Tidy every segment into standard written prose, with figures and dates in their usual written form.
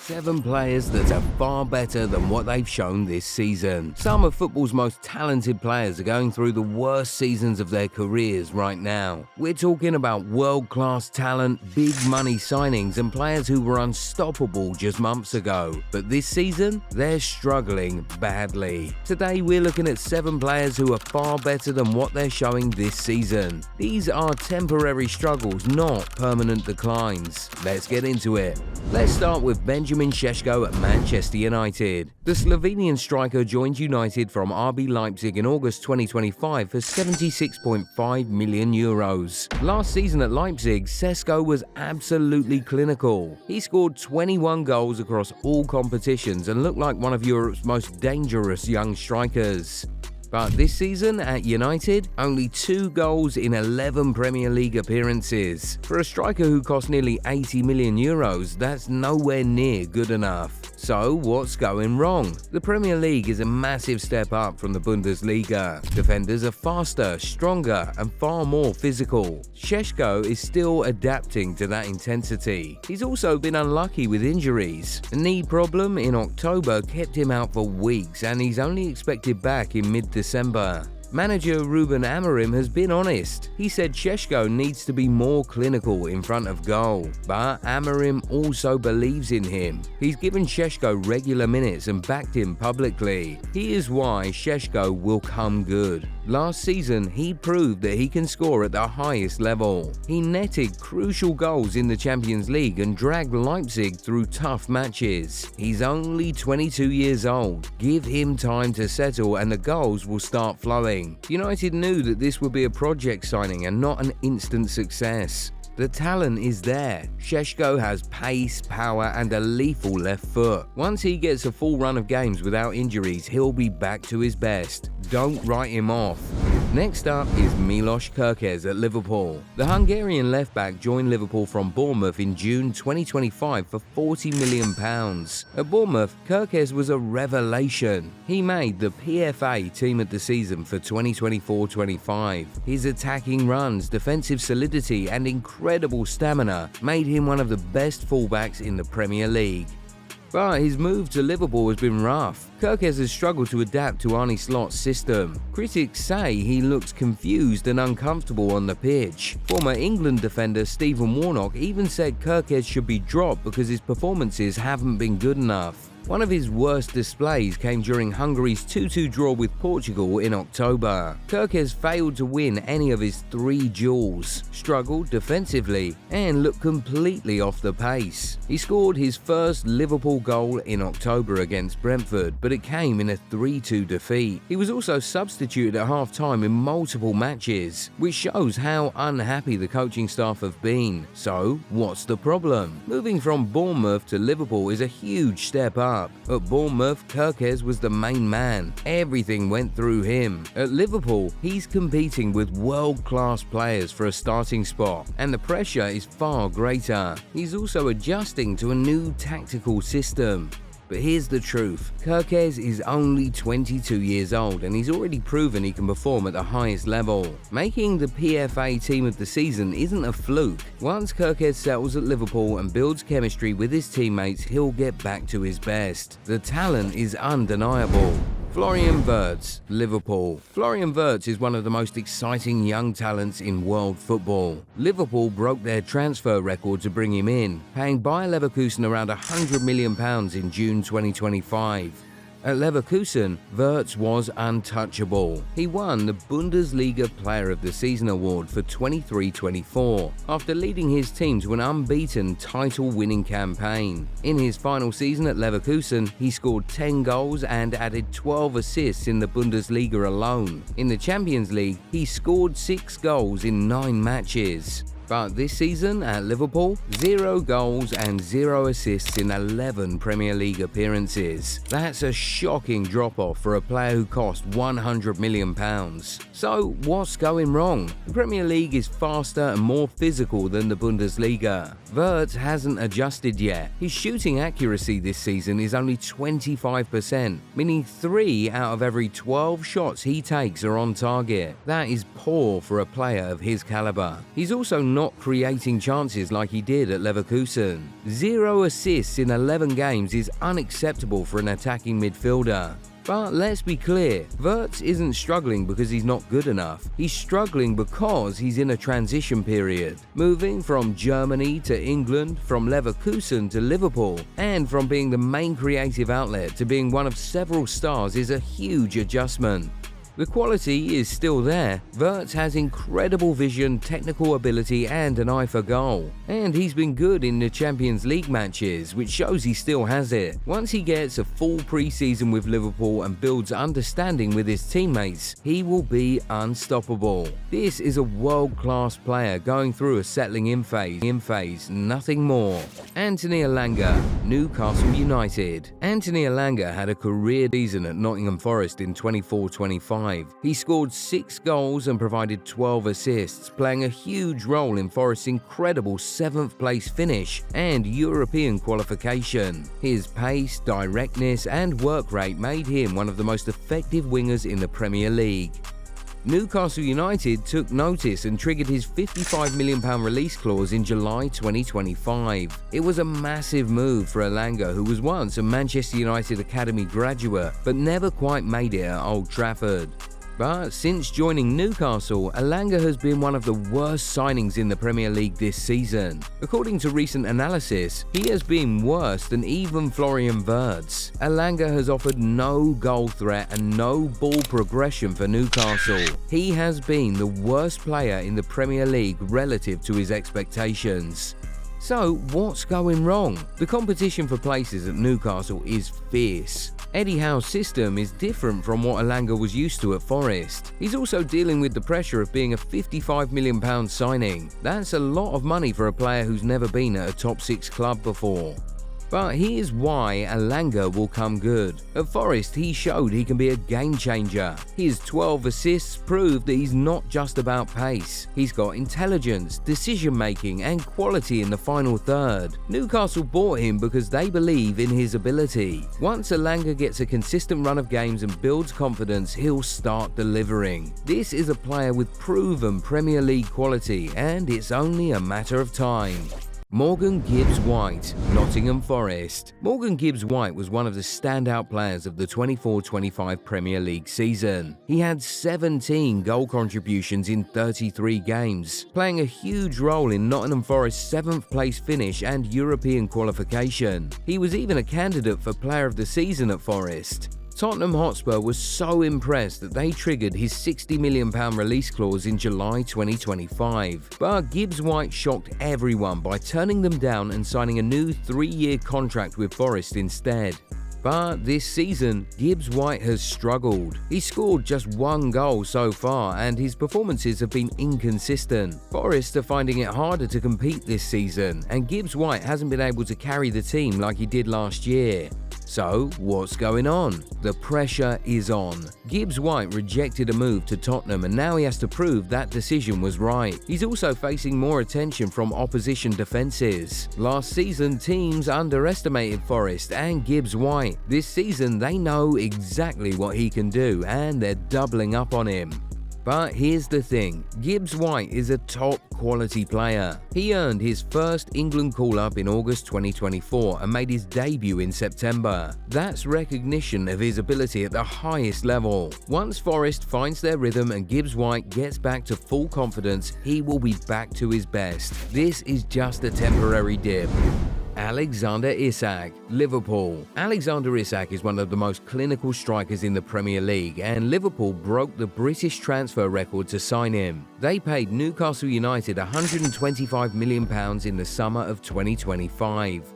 7 players that are far better than what they've shown this season. Some of football's most talented players are going through the worst seasons of their careers right now. We're talking about world-class talent, big money signings, and players who were unstoppable just months ago. But this season, they're struggling badly. Today, we're looking at 7 players who are far better than what they're showing this season. These are temporary struggles, not permanent declines. Let's get into it. Let's start with Benjamin Šeško at Manchester United. The Slovenian striker joined United from RB Leipzig in August 2025 for €76.5 million. Last season at Leipzig, Šeško was absolutely clinical. He scored 21 goals across all competitions and looked like one of Europe's most dangerous young strikers. But this season at United, only 2 goals in 11 Premier League appearances. For a striker who cost nearly €80 million, that's nowhere near good enough. So what's going wrong? The Premier League is a massive step up from the Bundesliga. Defenders are faster, stronger, and far more physical. Šeško is still adapting to that intensity. He's also been unlucky with injuries. A knee problem in October kept him out for weeks, and he's only expected back in mid-December. Manager Ruben Amorim has been honest. He said Šeško needs to be more clinical in front of goal. But Amorim also believes in him. He's given Šeško regular minutes and backed him publicly. Here's why Šeško will come good. Last season, he proved that he can score at the highest level. He netted crucial goals in the Champions League and dragged Leipzig through tough matches. He's only 22 years old. Give him time to settle and the goals will start flowing. United knew that this would be a project signing and not an instant success. The talent is there. Šeško has pace, power, and a lethal left foot. Once he gets a full run of games without injuries, he'll be back to his best. Don't write him off. Next up is Miloš Kerkez at Liverpool. The Hungarian left-back joined Liverpool from Bournemouth in June 2025 for £40 million. At Bournemouth, Kerkez was a revelation. He made the PFA team of the season for 2024-25. His attacking runs, defensive solidity, and incredible stamina made him one of the best fullbacks in the Premier League. But his move to Liverpool has been rough. Kerkez has struggled to adapt to Arne Slot's system. Critics say he looks confused and uncomfortable on the pitch. Former England defender Stephen Warnock even said Kerkez should be dropped because his performances haven't been good enough. One of his worst displays came during Hungary's 2-2 draw with Portugal in October. Kerkez failed to win any of his 3 duels, struggled defensively, and looked completely off the pace. He scored his first Liverpool goal in October against Brentford, but it came in a 3-2 defeat. He was also substituted at half-time in multiple matches, which shows how unhappy the coaching staff have been. So, what's the problem? Moving from Bournemouth to Liverpool is a huge step up. At Bournemouth, Kerkez was the main man. Everything went through him. At Liverpool, he's competing with world-class players for a starting spot, and the pressure is far greater. He's also adjusting to a new tactical system. But here's the truth. Kerkez is only 22 years old and he's already proven he can perform at the highest level. Making the PFA team of the season isn't a fluke. Once Kerkez settles at Liverpool and builds chemistry with his teammates, he'll get back to his best. The talent is undeniable. Florian Wirtz, Liverpool. Florian Wirtz is one of the most exciting young talents in world football. Liverpool broke their transfer record to bring him in, paying Bayer Leverkusen around £100 million in June 2025. At Leverkusen, Wirtz was untouchable. He won the Bundesliga Player of the Season award for 23-24 after leading his team to an unbeaten title-winning campaign. In his final season at Leverkusen, he scored 10 goals and added 12 assists in the Bundesliga alone. In the Champions League, he scored 6 goals in 9 matches. But this season at Liverpool, 0 goals and 0 assists in 11 Premier League appearances. That's a shocking drop-off for a player who cost £100 million. So what's going wrong? The Premier League is faster and more physical than the Bundesliga. Wirtz hasn't adjusted yet. His shooting accuracy this season is only 25%, meaning 3 out of every 12 shots he takes are on target. That is poor for a player of his caliber. He's also not creating chances like he did at Leverkusen. 0 assists in 11 games is unacceptable for an attacking midfielder. But let's be clear, Wirtz isn't struggling because he's not good enough. He's struggling because he's in a transition period. Moving from Germany to England, from Leverkusen to Liverpool, and from being the main creative outlet to being one of several stars is a huge adjustment. The quality is still there. Wirtz has incredible vision, technical ability, and an eye for goal. And he's been good in the Champions League matches, which shows he still has it. Once he gets a full pre-season with Liverpool and builds understanding with his teammates, he will be unstoppable. This is a world-class player going through a settling-in phase, nothing more. Anthony Elanga, Newcastle United. Anthony Elanga had a career season at Nottingham Forest in 24-25. He scored 6 goals and provided 12 assists, playing a huge role in Forest's incredible 7th place finish and European qualification. His pace, directness, and work rate made him one of the most effective wingers in the Premier League. Newcastle United took notice and triggered his £55 million release clause in July 2025. It was a massive move for Elanga, who was once a Manchester United Academy graduate but never quite made it at Old Trafford. But since joining Newcastle, Elanga has been one of the worst signings in the Premier League this season. According to recent analysis, he has been worse than even Florian Wirtz. Elanga has offered no goal threat and no ball progression for Newcastle. He has been the worst player in the Premier League relative to his expectations. So, what's going wrong? The competition for places at Newcastle is fierce. Eddie Howe's system is different from what Elanga was used to at Forest. He's also dealing with the pressure of being a £55 million signing. That's a lot of money for a player who's never been at a top 6 club before. But here's why Elanga will come good. At Forest, he showed he can be a game changer. His 12 assists proved that he's not just about pace. He's got intelligence, decision-making, and quality in the final third. Newcastle bought him because they believe in his ability. Once Elanga gets a consistent run of games and builds confidence, he'll start delivering. This is a player with proven Premier League quality, and it's only a matter of time. Morgan Gibbs-White, Nottingham Forest. Morgan Gibbs-White was one of the standout players of the 24-25 Premier League season. He had 17 goal contributions in 33 games, playing a huge role in Nottingham Forest's 7th place finish and European qualification. He was even a candidate for Player of the Season at Forest. Tottenham Hotspur was so impressed that they triggered his £60 million release clause in July 2025. But Gibbs-White shocked everyone by turning them down and signing a new 3-year contract with Forest instead. But this season, Gibbs-White has struggled. He scored just 1 goal so far, and his performances have been inconsistent. Forest are finding it harder to compete this season, and Gibbs-White hasn't been able to carry the team like he did last year. So, what's going on? The pressure is on. Gibbs-White rejected a move to Tottenham, and now he has to prove that decision was right. He's also facing more attention from opposition defences. Last season, teams underestimated Forest and Gibbs-White. This season, they know exactly what he can do, and they're doubling up on him. But here's the thing, Gibbs-White is a top quality player. He earned his first England call-up in August 2024 and made his debut in September. That's recognition of his ability at the highest level. Once Forest finds their rhythm and Gibbs-White gets back to full confidence, he will be back to his best. This is just a temporary dip. Alexander Isak, Liverpool. Alexander Isak is one of the most clinical strikers in the Premier League, and Liverpool broke the British transfer record to sign him. They paid Newcastle United £125 million in the summer of 2025.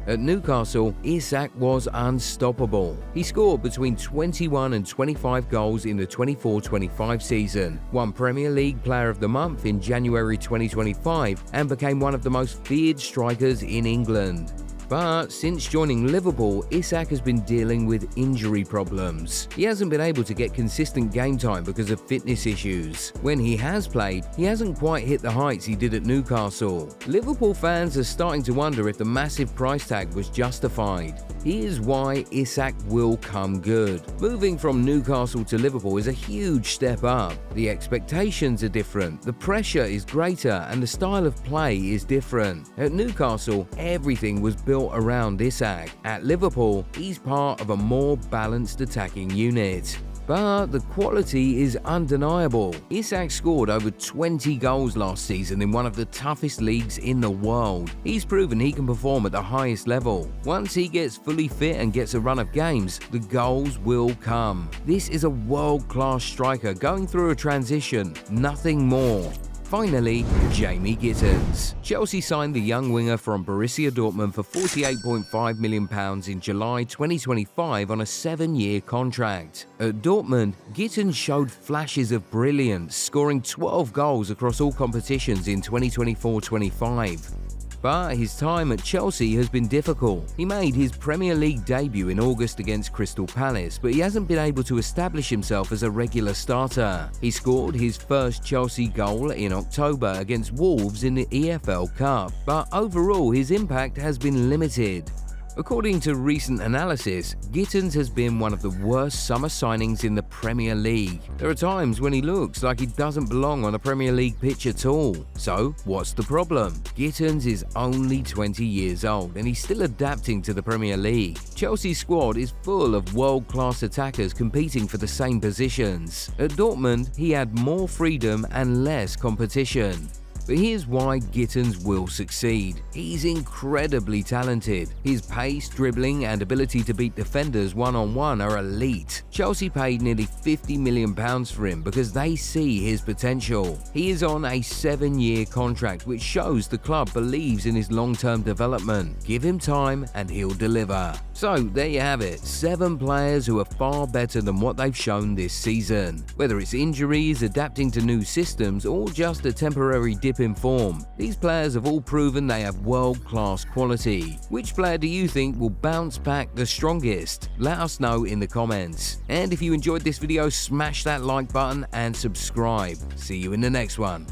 At Newcastle, Isak was unstoppable. He scored between 21 and 25 goals in the 24-25 season, won Premier League Player of the Month in January 2025, and became one of the most feared strikers in England. But since joining Liverpool, Isak has been dealing with injury problems. He hasn't been able to get consistent game time because of fitness issues. When he has played, he hasn't quite hit the heights he did at Newcastle. Liverpool fans are starting to wonder if the massive price tag was justified. Here's why Isak will come good. Moving from Newcastle to Liverpool is a huge step up. The expectations are different, the pressure is greater, and the style of play is different. At Newcastle, everything was built around Isak. At Liverpool, he's part of a more balanced attacking unit. But the quality is undeniable. Isak scored over 20 goals last season in one of the toughest leagues in the world. He's proven he can perform at the highest level. Once he gets fully fit and gets a run of games, the goals will come. This is a world-class striker going through a transition, nothing more. Finally, Jamie Gittens. Chelsea signed the young winger from Borussia Dortmund for £48.5 million in July 2025 on a 7-year contract. At Dortmund, Gittens showed flashes of brilliance, scoring 12 goals across all competitions in 2024-25. But his time at Chelsea has been difficult. He made his Premier League debut in August against Crystal Palace, but he hasn't been able to establish himself as a regular starter. He scored his first Chelsea goal in October against Wolves in the EFL Cup, but overall his impact has been limited. According to recent analysis, Gittens has been one of the worst summer signings in the Premier League. There are times when he looks like he doesn't belong on a Premier League pitch at all. So, what's the problem? Gittens is only 20 years old and he's still adapting to the Premier League. Chelsea's squad is full of world-class attackers competing for the same positions. At Dortmund, he had more freedom and less competition. But here's why Gittens will succeed. He's incredibly talented. His pace, dribbling, and ability to beat defenders one-on-one are elite. Chelsea paid nearly £50 million for him because they see his potential. He is on a 7-year contract, which shows the club believes in his long-term development. Give him time and he'll deliver. So there you have it, 7 players who are far better than what they've shown this season. Whether it's injuries, adapting to new systems, or just a temporary dip in form, these players have all proven they have world-class quality. Which player do you think will bounce back the strongest? Let us know in the comments. And if you enjoyed this video, smash that like button and subscribe. See you in the next one.